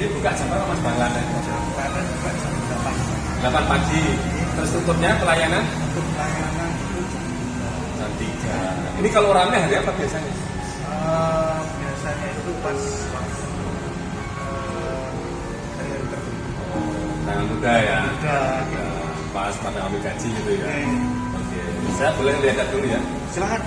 Ini buka jam berapa Mas Bang Klaten? Klaten buka jam 8. 8 pagi. Terus tutupnya pelayanan? Untuk pelayanan itu Jam 3. Ini kalau rame hari apa biasanya? biasanya itu pas hari tertentu. Tanggal muda ya? Udah. Pas pada ambil gaji gitu ya? Oke. Oke. Saya boleh lihat dulu ya? Silakan.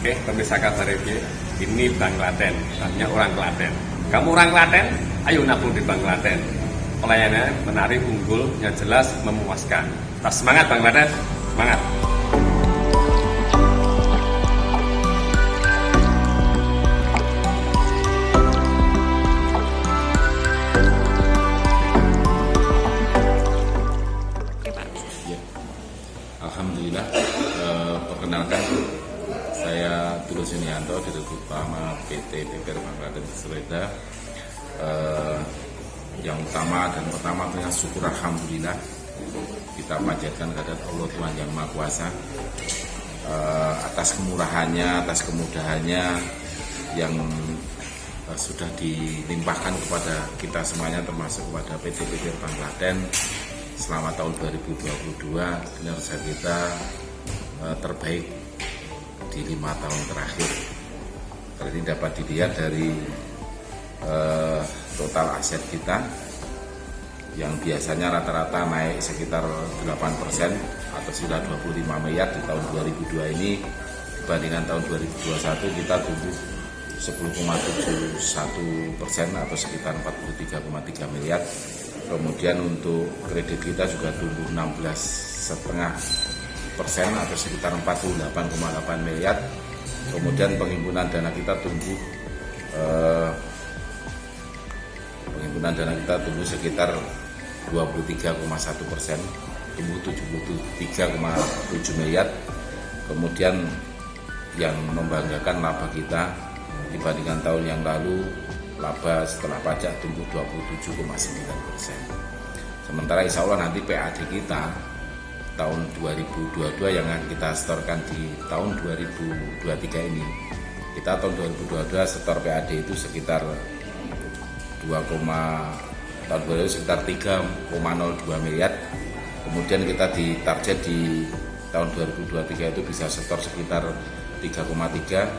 Oke, pemirsa Kabar FY, ini Bank Klaten, banknya orang Klaten. Kamu orang Klaten, ayo nabung di Bank Klaten. Pelayanannya menarik, unggul, yang jelas memuaskan. Tetap semangat Bank Klaten, semangat. Ya. Alhamdulillah, perkenalkan saya Tulus Yunianto, Direktur Utama PT PPR Bank Klaten Bersepeda. Yang utama dan pertama dengan syukur alhamdulillah kita panjatkan kehadirat Allah Tuhan Yang Maha Kuasa atas kemurahannya, atas kemudahannya yang sudah dilimpahkan kepada kita semuanya, termasuk kepada PT PPR Bank Klaten. Selama tahun 2022 kinerja kita terbaik di 5 tahun terakhir. Hal ini dapat dilihat dari total aset kita yang biasanya rata-rata naik sekitar 8% atau sekitar 25 miliar di tahun 2002 ini, dibandingkan tahun 2021 kita tumbuh 10,71% atau sekitar 43,3 miliar. Kemudian untuk kredit kita juga tumbuh 16,5% atau sekitar 48,8 miliar. Kemudian penghimpunan dana kita tumbuh sekitar 23,1%, tumbuh 73,7 miliar. Kemudian yang membanggakan laba kita dibandingkan tahun yang lalu, laba setelah pajak tumbuh 27,9%. Sementara insya Allah nanti PAD kita tahun 2022 yang akan kita setorkan di tahun 2023 ini, kita tahun 2022 setor PAD itu sekitar 3,02 miliar. Kemudian kita ditarget di tahun 2023 itu bisa setor sekitar 3,3,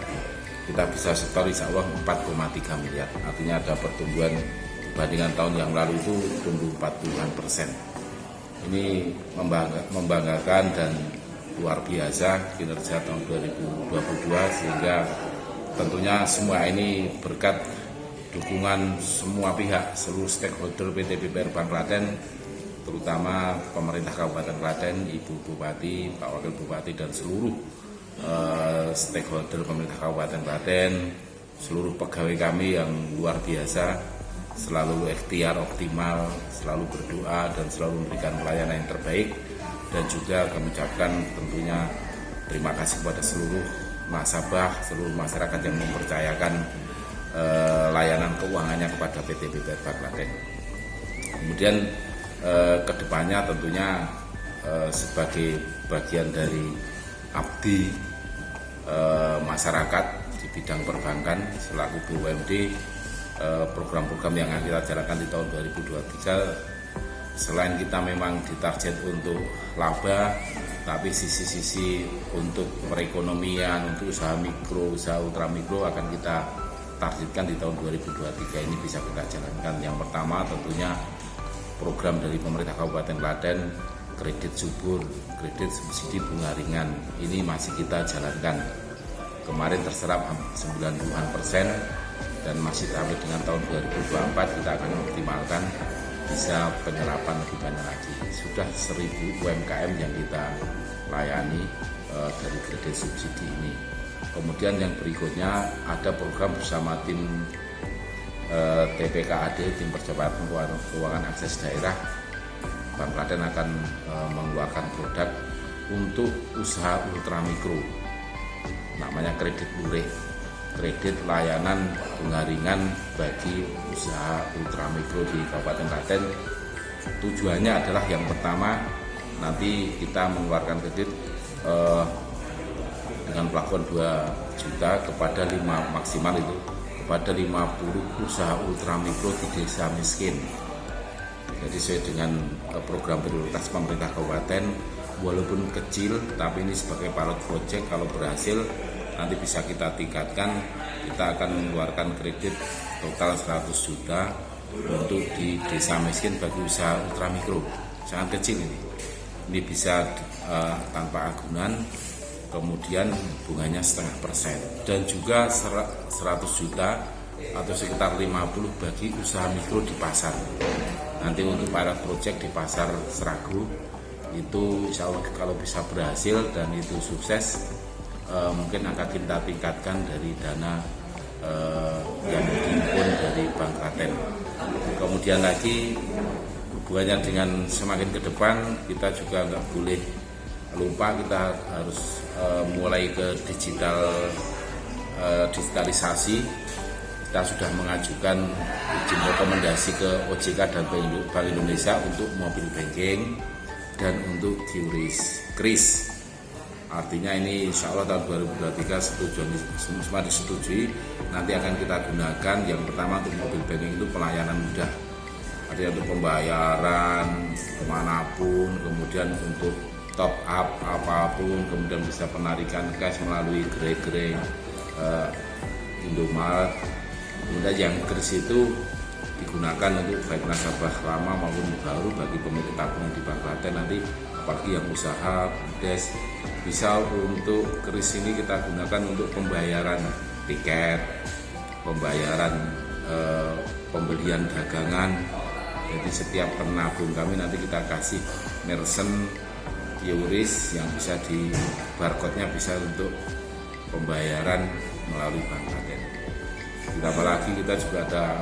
kita bisa setor insya Allah 4,3 miliar. Artinya ada pertumbuhan dibandingkan tahun yang lalu itu tumbuh 40%. Ini membanggakan dan luar biasa kinerja tahun 2022, sehingga tentunya semua ini berkat dukungan semua pihak, seluruh stakeholder PT PPR Bank Klaten, terutama pemerintah Kabupaten Klaten, Ibu Bupati, Pak Wakil Bupati, dan seluruh stakeholder pemerintah Kabupaten Klaten, seluruh pegawai kami yang luar biasa, selalu ikhtiar optimal, selalu berdoa dan selalu memberikan pelayanan yang terbaik. Dan juga kami ucapkan tentunya terima kasih kepada seluruh nasabah, seluruh masyarakat yang mempercayakan layanan keuangannya kepada PT PPR Bank Klaten. Kemudian kedepannya tentunya sebagai bagian dari abdi masyarakat di bidang perbankan selaku BUMD, program-program yang akan kita jalankan di tahun 2023, selain kita memang ditarget untuk laba, tapi sisi-sisi untuk perekonomian, untuk usaha mikro, usaha ultramikro akan kita targetkan di tahun 2023 ini bisa kita jalankan. Yang pertama tentunya program dari pemerintah Kabupaten Klaten, kredit subur, kredit subsidi bunga ringan, ini masih kita jalankan. Kemarin terserap 90% dan masih sampai dengan tahun 2024 kita akan optimalkan bisa penyerapan lebih banyak lagi. Sudah 1.000 UMKM yang kita layani dari kredit subsidi ini. Kemudian yang berikutnya ada program bersama tim TPKAD, tim percepatan keuangan akses daerah. Bank Klaten akan mengeluarkan produk untuk usaha ultramikro, namanya kredit lurik, kredit layanan bunga ringan bagi usaha ultramikro di Kabupaten Klaten. Tujuannya adalah yang pertama, nanti kita mengeluarkan kredit dengan plafon 2 juta kepada 5 maksimal itu kepada 50 usaha ultramikro di desa miskin. Jadi sesuai dengan program prioritas pemerintah kabupaten, walaupun kecil tapi ini sebagai pilot project, kalau berhasil nanti bisa kita tingkatkan. Kita akan mengeluarkan kredit total 100 juta untuk di desa miskin bagi usaha ultramikro, sangat kecil ini. Ini bisa tanpa agunan, kemudian bunganya 0,5% dan juga 100 juta atau sekitar 50 bagi usaha mikro di pasar. Nanti untuk pilot project di pasar Seragu itu insya Allah kalau bisa berhasil dan itu sukses, mungkin akan kita tingkatkan dari dana yang dihimpun dari Bank Klaten. Kemudian lagi hubungannya dengan semakin ke depan, kita juga nggak boleh lupa, kita harus mulai ke digitalisasi. Kita sudah mengajukan izin rekomendasi ke OJK dan Bank Indonesia untuk mobile banking dan untuk QRIS. Artinya ini insya Allah tahun 2023 semua disetujui. Nanti akan kita gunakan yang pertama untuk mobile banking itu pelayanan mudah. Artinya untuk pembayaran kemanapun, kemudian untuk top up apapun, kemudian bisa penarikan cash melalui gerai-gerai Indomaret. Kemudian yang QRIS itu digunakan untuk baik nasabah lama maupun baru bagi pemilik tabungan di Bank Klaten. Nanti apalagi yang usaha, BUMDes, bisa untuk QRIS ini kita gunakan untuk pembayaran tiket, pembayaran pembelian dagangan. Jadi setiap penabung kami nanti kita kasih merchant QRIS yang bisa di barcode-nya bisa untuk pembayaran melalui Bank Klaten. Ditambah lagi kita juga ada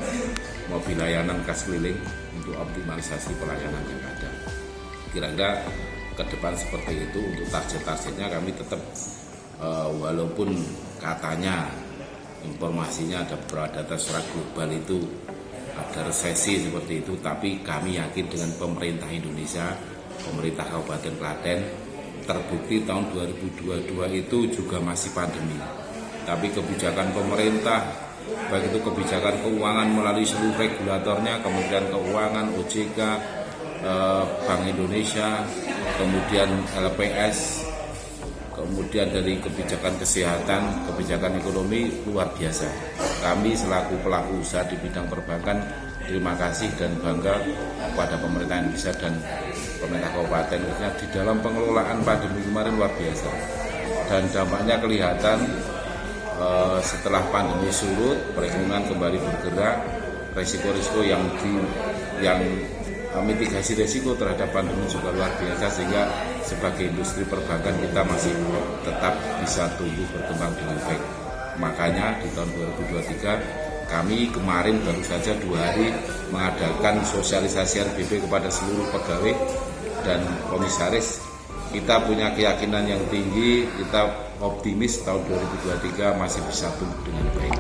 mobil layanan kas keliling untuk optimalisasi pelayanan yang ada. Kira-kira ke depan seperti itu. Untuk target-targetnya kami tetap walaupun katanya informasinya ada data secara global itu ada resesi seperti itu, tapi kami yakin dengan pemerintah Indonesia, pemerintah Kabupaten Klaten, terbukti tahun 2022 itu juga masih pandemi. Tapi kebijakan pemerintah, baik itu kebijakan keuangan melalui seluruh regulatornya, Kementerian Keuangan, OJK, Bank Indonesia, kemudian LPS, kemudian dari kebijakan kesehatan, kebijakan ekonomi luar biasa. Kami selaku pelaku usaha di bidang perbankan terima kasih dan bangga kepada pemerintah Indonesia dan pemerintah kabupaten di dalam pengelolaan pandemi kemarin luar biasa. Dan dampaknya kelihatan setelah pandemi surut, perekonomian kembali bergerak, resiko-resiko yang mitigasi resiko terhadap pandemi juga luar biasa, sehingga sebagai industri perbankan kita masih tetap bisa tumbuh berkembang dengan baik. Makanya di tahun 2023 kami kemarin baru saja 2 hari mengadakan sosialisasi RBP kepada seluruh pegawai dan komisaris. Kita punya keyakinan yang tinggi, kita optimis tahun 2023 masih bisa tumbuh dengan baik.